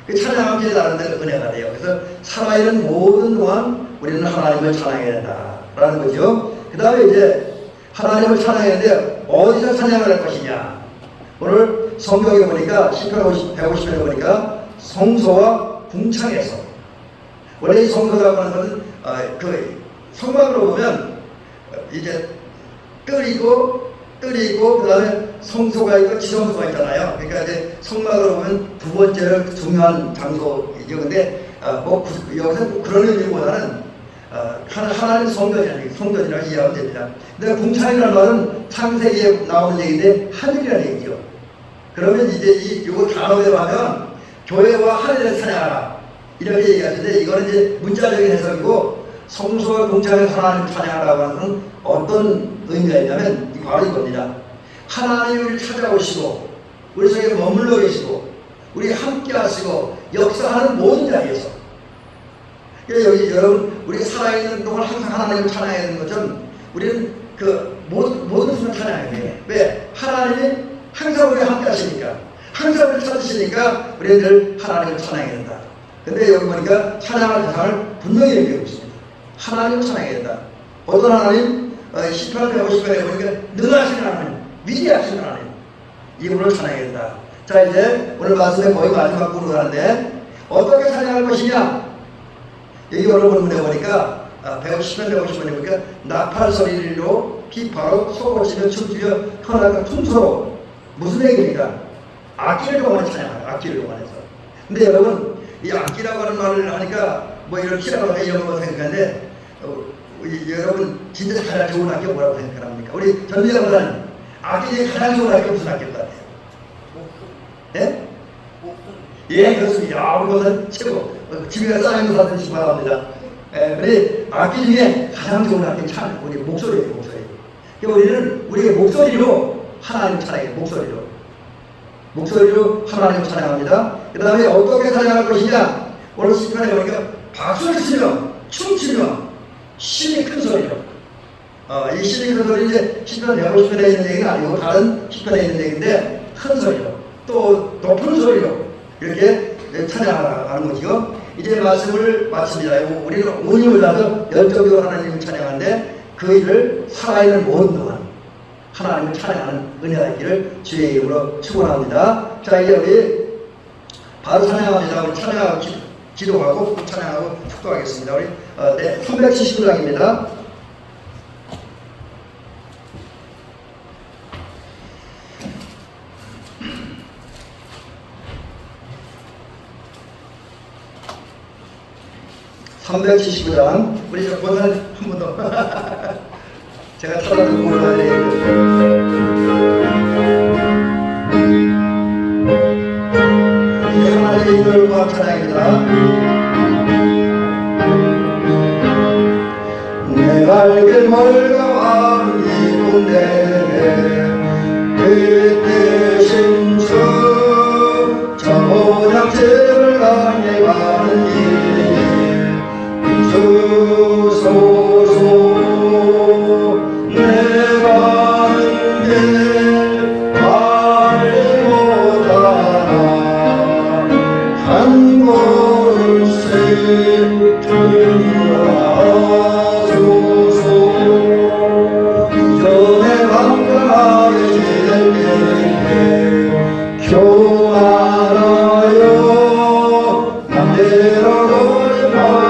그 찬양하면 제 나름대로 은혜가 돼요. 그래서 살아있는 모든 동안 우리는 하나님을 찬양해야 된다라는 거죠. 그 다음에 이제 하나님을 찬양했는데 어디서 찬양을 할 것이냐? 오늘 성경에 보니까 150편에 보니까 성소와 궁창에서, 원래 이 성소라고 하는 것은 그 성막으로 보면 이제 뜰이고 그 다음에 성소가 있고 지성소가 있잖아요. 그러니까 이제 성막으로 보면 두 번째로 중요한 장소이죠. 근데 여기서 그런 의미보다는 하나님 성전이라고 이해하면 됩니다. 근데 궁창이라는 말은 창세기에 나오는 얘기인데 하늘이라는 얘기죠. 그러면 이제 이거 단어대로 하면 교회와 하늘을 찬양하라 이렇게 얘기하는데, 이거는 이제 문자적인 해석이고, 성소와 궁창에서 하나님을 찬양하라고 하는 것은 어떤 의미가 있냐면 바로 이겁니다. 하나님을 찾아오시고 우리 속에 머물러 계시고 우리 함께 하시고 역사하는 모든 자리에서, 그러니까 여기 여러분 우리가 살아있는 동안 항상 하나님을 찬양해야 되는 것처럼 우리는 그 모든 순간 찬양해야 돼요. 왜? 하나님이 항상 우리와 함께 하시니까, 항상 우리를 찾으시니까 우리는 늘 하나님을 찬양해야 된다. 근데 여기 보니까 찬양할 대상을 분명히 얘기하고 있습니다. 하나님을 찬양해야 된다. 어떤 하나님? 10편 150편에 보니까 능하신 하나님, 위대하신 하나님, 이분을 찬양해야 된다. 자, 이제 오늘 말씀에 거의 마지막 부분으로 가는데 어떻게 찬양할 것이냐? 여기 오늘 본문에 보니까 150편 150편에 보니까 나팔 소리로 피파로 소고치며 춤추며 현악과 춤소로. 무슨 얘기입니까? 악기를 동원해 찬양하는 악기를 동원해서. 근데 여러분 이 악기라고 하는 말을 하니까 뭐 이런 키라고 하는 이런 거 생각하는데 여러분 진짜 가장 좋은 악기가 뭐라고 생각합니까? 우리 전미자 목사님 악기 중에 가장 좋은 악기가 무슨 악기일 것 같아요? 예? 예, 그렇습니다. 우리 목사님 최고. 집에 가서 쌍용 사드시기 바랍니다. 우리 악기 중에 가장 좋은 악기는 참 우리 목소리예요, 목소리. 그러니까 우리는 우리의 목소리로 하나님 찬양해요, 목소리로 하나님 찬양합니다. 그 다음에 어떻게 찬양할 것이냐? 오늘 시간에 보니까 박수를 치며 춤추며 심이 큰 소리로. 이 심이 큰 소리 이제 시편 150편에 있는 얘기가 아니고 다른 시편에 있는 얘기인데 큰 소리로 또 높은 소리로 이렇게 찬양하는 거죠. 이제 말씀을 마칩니다. 우리는 운임을 나서 열정적으로 하나님을 찬양하는데 그 일을 살아있는 모든 동안 하나님을 찬양하는 은혜가 있기를 주의 이름으로 축원합니다. 자, 이제 우리 바로 찬양합니다. 우리 찬양하고 기도하고 찬양하고 축도하겠습니다. 우리 379장입니다. (379장) 우리 권사님 한 번 더 제가 찾아서 공부를 해야 이제 하나님의 이름을 구한 찬양입니다. 내 발길 멀고 마음 기쁜데 그 뜻인 주 저보장집을 강해 가는 길 주소서 내 가는 길 빨리 못 가나 한 곳을 주하소서 이전에 반가하게 지낼 때에 교만하여 맘대로 돌아가는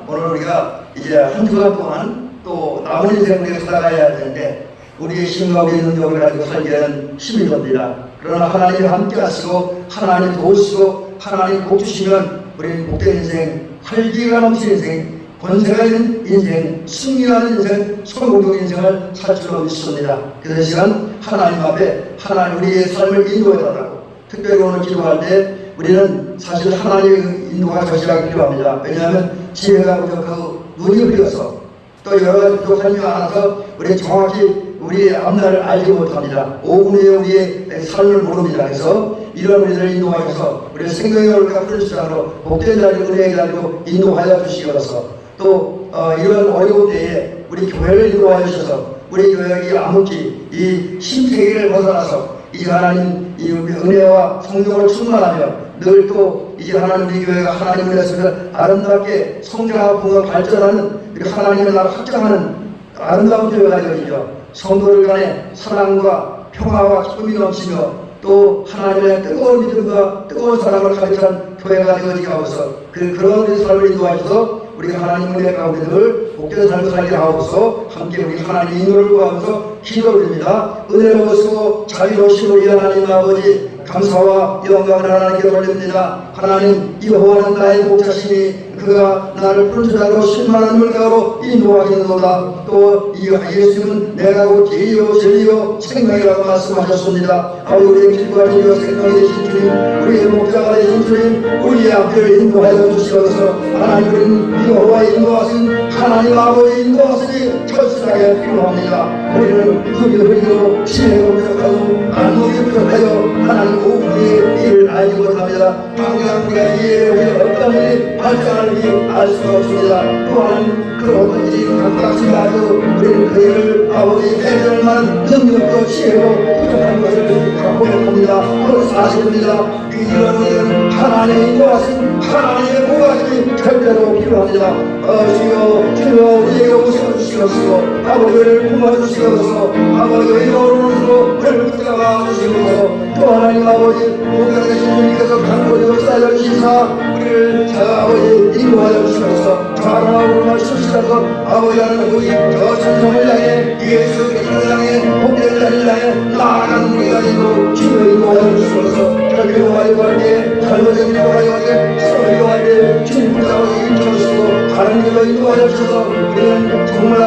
오늘 우리가 이제 한 주간 동안 또 남은 인생 우리가 살아가야 되는데 우리의 힘과 우리의 능력을 가지고 살기에는 힘이 듭니다. 그러나 하나님이 함께 하시고 하나님 도우시고 하나님 복 주시면 우리는 복된 인생, 활기가 넘치는 인생, 권세가 있는 인생, 승리하는 인생, 성공적인 인생을 살 줄로 믿습니다. 그래서 이 시간 하나님 앞에 하나님 우리의 삶을 인도해달라고 특별히 오늘 기도할 때 우리는 사실 하나님의 인도가 절실하게 필요합니다. 왜냐하면 지혜가 부족하고 눈이 흐려서 또 여러 가지 부족한 일이 많아서 우리 정확히 우리의 앞날을 알지 못합니다. 5분 후에 우리의 삶을 모릅니다. 그래서 이런 우리들을 인도하셔서 우리의 생명의 얼굴과 푸른 시장으로 복된 자리로 은혜의 자리로 인도하여 주시어서 또 이런 어려운 때에 우리 교회를 인도하여 주셔서 우리 교회의 암흑기 이 신세계를 벗어나서 이제 하나님 이 은혜와 성령으로 충만하며 늘 또 이제 하나님 우리 교회가 하나님 은혜 속에서 아름답게 성장하고 공헌 발전하는 우리 하나님의 나라 확장하는 아름다운 교회가 되어지죠. 성도들 간에 사랑과 평화와 기쁨이 넘치며 또 하나님의 뜨거운 믿음과 뜨거운 사랑을 가득한 교회가 되어지게 하옵소서. 그런 우리 삶을 인도하셔서 우리가 하나님 은혜 가운데 늘 복된 삶을 살게 하옵소서. 함께 우리 하나님의 인도를 구하면서 기도를 드립니다. 은혜로우시고 자비로우신 우리 하나님 아버지 감사와 영광을 하나님께 돌립니다. 하나님, 여호와는 나의 목자시니 그가 나를 푸른 저장으로 신만한 물가로 인도하시는도다. 또 이 예수님은 내가 곧 길이요 진리요 생명이라고 말씀하셨습니다. 우리의 길과 진리와 생명이 되신 주님, 우리의 목자가 되신 주님, 우리의 앞길을 인도하여 주시옵소서. 하나님은 여호와의 인도하신 하나님 아버지의 인도하시니 철저하게 필요합니다. 우리는 눈이 흐리고 지혜가 부족하고 안목이 부족하여 하나님 우리의 일을 알지 못합니다. 당장 우리가 이해를 어떤 일이 발생하는지 알 수가 없습니다. 또한 그 어떤 일이 각각씩 나도 우리는 그 일을 아버지 해결만 능력도 지혜로 부족한 것을 고백합니다. 그건 사실입니다. 이런 일은 하나님의 인도하신 하나님의 보호하심이 절대로 필요합니다. 주여, 주여 우리에게 오셔주시옵소서. 아버지를 품어주시옵소서. 아버지의 이름으로 우리를 붙잡아 주시옵소서. 또 하나님 아버지 목자 되신 주님께서 강고리로 쌓여주시사 우리를 아버지 인도하여 주시옵소서. 사랑하고 주시옵소서. 아버지 하나님 우리 저 천성을 향해 예수 그리스도를 향해 복된 자리를 향해 나아가는 우리가 되고 주여 인도하여 주시옵소서. 설교할 때 잘못된 인도하여 때 설교할 때 주님 붙잡아 주시옵소서. 하나님께서 인도하여 주셔서 우리는 정말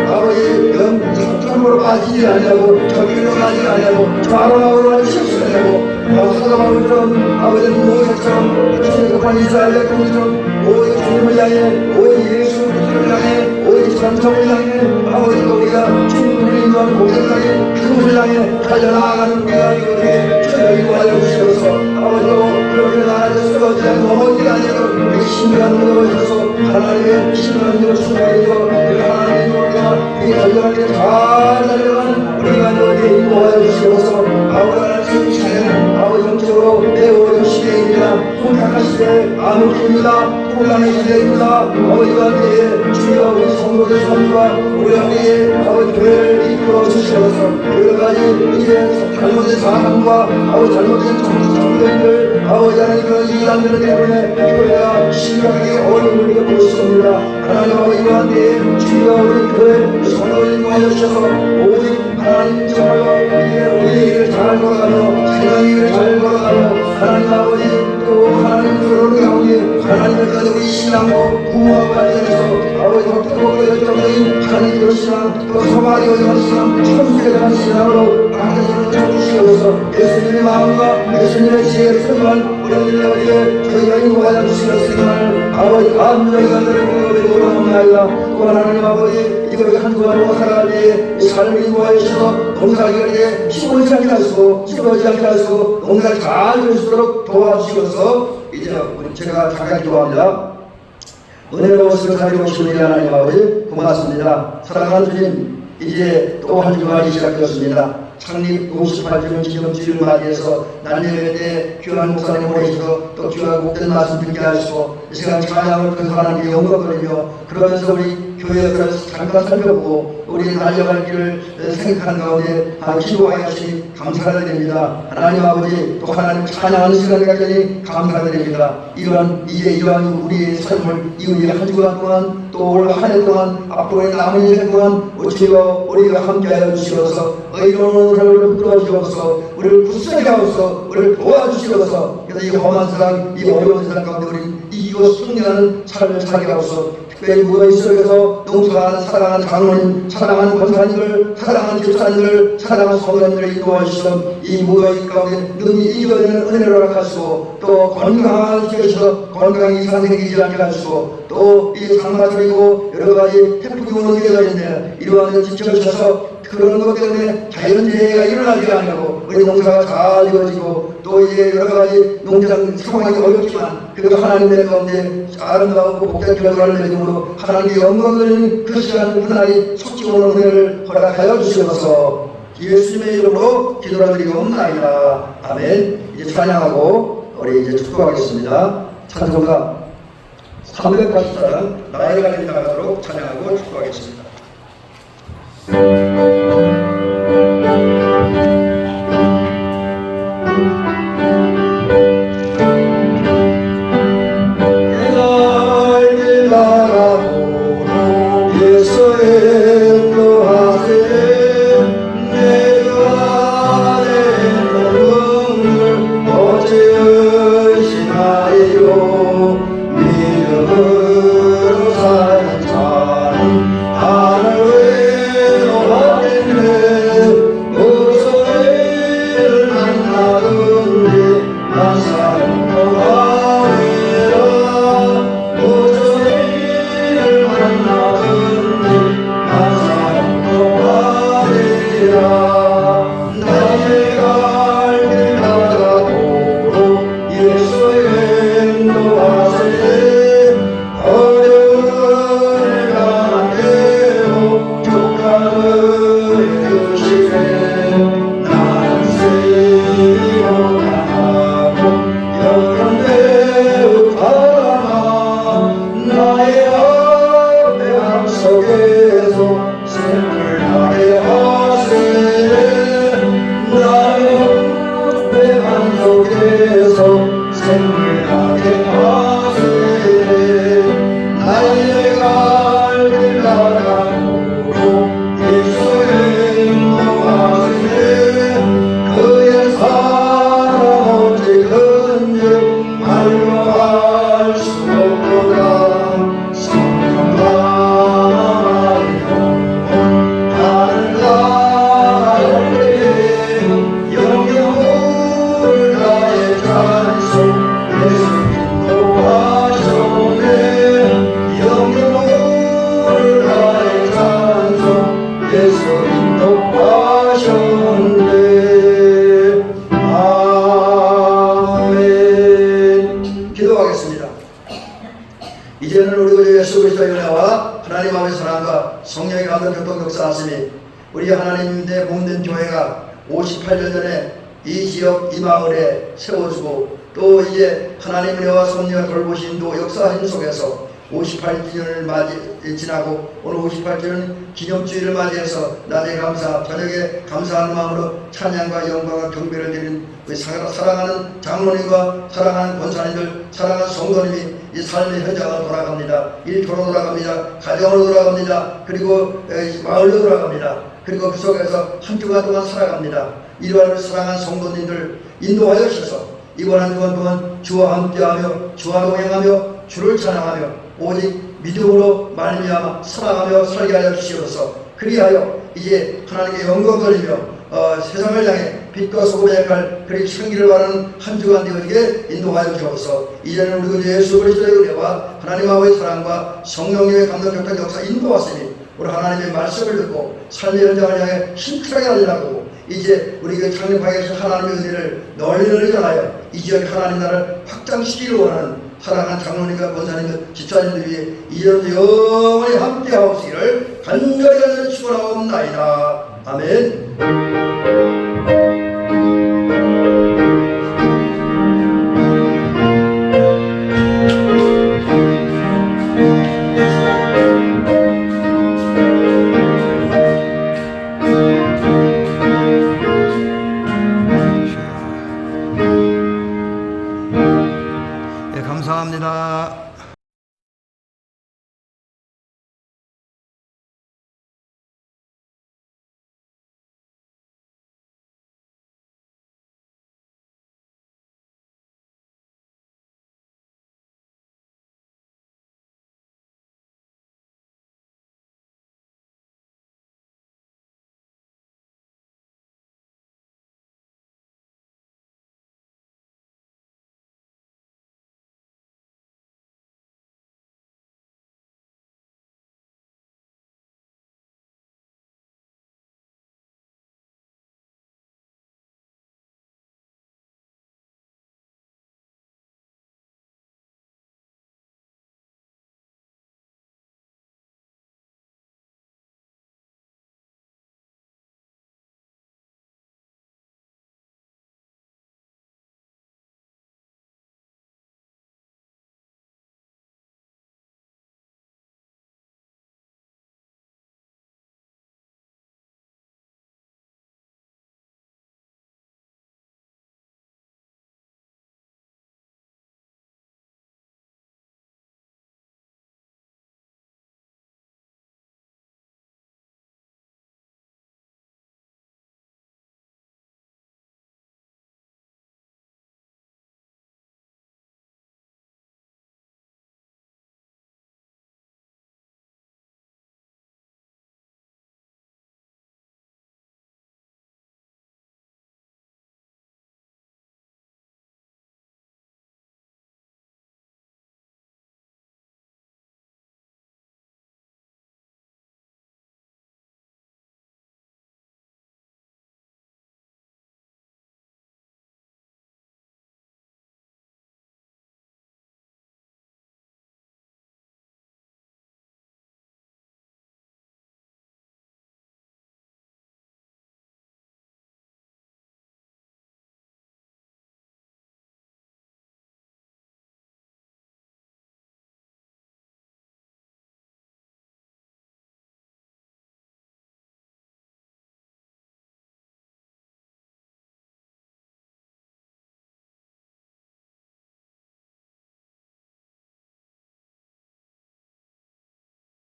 아버지 참으로 빠지지 않냐고 저길로 가지 않냐고 좌로나오로 실수하냐고 사도바울처럼 아버지 모세처럼 주님과 이스라엘 백성처럼 오직 주님을 향해 오직 예수 그리스도를 향해 오직 전성을 향해 아버지 우리가 주님을 인도하는 모든 향해 그곳을 향해 달려나가는 우리가 되게 주여 인도하여 주시옵소서. 아버지로 그렇게 나아져 쓰러지지 않고 넘어지지 않도록 우리 신령한 능력을 주셔서 하나님의 신령한 능력을 주셔서 하나님의 우리가 이 달려갈 때 잘 달려가는 우리가 너에게 인도하여 주시옵소서. 아버지 하나님 시대는 아버지 영적으로 매우 어려운 시대입니다. 혼탁한 시대, 암흑기입니다. 혼란의 시대입니다. 아버지와 함께 주여 우리 성도들 선과 우리와 함께 아버지 교회를 이끌어 주시옵소서. 여러가지 이제 잘못된 사람과 아버지 잘못된 정도인들 아버지 하나님 그런 이단들 때문에 교회가 심각하게 어려움을 겪고 있습니다. 하나님 아버지와 함께 주여 우리 교회 성도인과 하셔서 오직 하나님 정말로 우리의 일을 잘 걸어가며 세상의 일을 잘 걸어가며 하나님 아버지 또 하나님 그런 가운데 하나님을 가지고 우리 신앙으로 부모와 관련해서 아버지 덕덕하고 열정적인 하나님 그 신앙 또 소망이 어려운 신앙 천수에 대한 신앙으로 강해지는 주시옵소서. 예수님의 마음과 예수님의 지혜를 설명한 우리의 저희가 인도하여 주시옵소서. 아버지 감정이 간절히 고백하옵나이다. 또 하나님 아버지 이걸 한주하고 살아갈 때에 삶을 인도하여 주셔서 농사기를 시원치 않게 하시고 시원치 않게 하시고 농사를 잘 되시도록 도와주시옵소서. 이제 제가 잠깐 기도합니다. 은혜로우시고 자비로우신 하나님 아버지 고맙습니다. 사랑하는 주님, 이제 또 한 주간이 시작되었습니다. 창립 58주년 기념 주일을 맞이해서 난예배 때 귀한 목사님 모시고 또 귀한 복된 말씀 듣게 하시고 이 시간 찬양을 통해서 하나님께 영광드리며 그러면서 우리 교회 역사를 잠깐 살펴보고 우리 달려갈 길을 생각하는 가운데 기도하여 주시니 감사를 드립니다. 하나님 아버지 또 하나님 찬양하는 시간을 갖다니 감사를 드립니다. 이러한 우리의 삶을 이후에 한 주간 동안 또 올 한 해 동안 앞으로의 남은 인생 동안 주여 우리가 함께하여 주시옵소서. 의로운 삶을 붙들어 주옵소서. 우리를 굳세게 하옵소서. 우리를 도와주시옵소서. 그래서 이 험한 세상 이 어려운 세상 가운데 우리 이기고 승리하는 삶을 살게 하옵소서. 특별히 무더위 속에서 농사하는 사랑하는 장로님, 사랑하는 권사님들, 사랑하는 교사님들, 사랑하는 성도님들을 인도하시던 이 무더위 가운데 능히 이겨내는 은혜를 허락하시고 또 건강한 지어서 건강이 이상 생기지 않게 하시고 또 이 장마철이고 여러가지 태풍이 오는 계절인데 이러한 데 지켜주셔서 그런 것 때문에 자연재해가 일어나지 않고 우리 농사가 잘 이루어지고 또 이제 여러가지 농장 상황이 어렵지만 그래도 하나님의 가운데 아름다운 복된 결과를 내므로 하나님의 영광 돌리는 그 시간 그날이 속히 오는 은혜를 허락하여 주시옵소서. 예수님의 이름으로 기도드리옵나이다. 아멘. 이제 찬양하고 우리 이제 축복하겠습니다. 찬송가 384장 나의 가는 나가도록 찬양하고 축복하겠습니다. 주시네 나는 세워나가고 영원대 바라나 나의 앞에 속에서 샘물 나게 하시네 나의 앞에 속에서 샘물 나게 하시네 나의 갈길 나가고 예수의 인도하시네 그의 사랑 오직 흔적 말로 할 수 없도다 성령 나의 다른 나에게 영영을 나의 찬송 예수 인도하셨네 영영을 나의 찬송 예수 인도하셨네 아멘. 기도하겠습니다. 이제는 우리 구 예수 그리스도의 은혜와 하나님 아버지의 사랑과 성령의 감동 교통 역사하심이 우리 하나님의 몸된 교회가 58년 전에 이 지역 이 마을에 세워주고 또 이제 하나님 은혜와 성령의 돌보심도 역사하신 속에서 58주년을 지나고 오늘 58주년 기념주일을 맞이해서 낮에 감사 저녁에 감사하는 마음으로 찬양과 영광과 경배를 드리는 우리 사랑하는 장로님과 사랑하는 권사님들 사랑하는 성도님이 이 삶의 현장으로 돌아갑니다. 일터로 돌아갑니다. 가정으로 돌아갑니다. 그리고 마을로 돌아갑니다. 그리고 그 속에서 한 주간 동안 살아갑니다. 이러한 사랑하는 성도님들 인도하여 주셔서 이번 한 주간 동안 주와 함께하며 주와 동행하며 주를 찬양하며 오직 믿음으로 말미암아 살아가며 살게 하여 주시옵소서. 그리하여 이제 하나님께 영광 돌리며 세상을 향해 빛과 소금의 역할 그리고 창기를 바라는 한 주간 되어지게 인도하여 주옵소서. 이제는 우리 구 예수 그리스도의 은혜와 하나님 아버지의 사랑과 성령님의 감동 교통 역사 인도하시니 우리 하나님의 말씀을 듣고 삶의 현장을 향해 힘차게 달리라고 이제 우리 그 창립하게 하신 하나님의 은혜를 널리 전하여 이 지역의 하나님 나라를 확장시키기를 원하는 사랑하는 장로님과 권사님들 집사님들 위해 이제도 영원히 함께하옵시기를 간절히 축원하옵나이다. 아멘.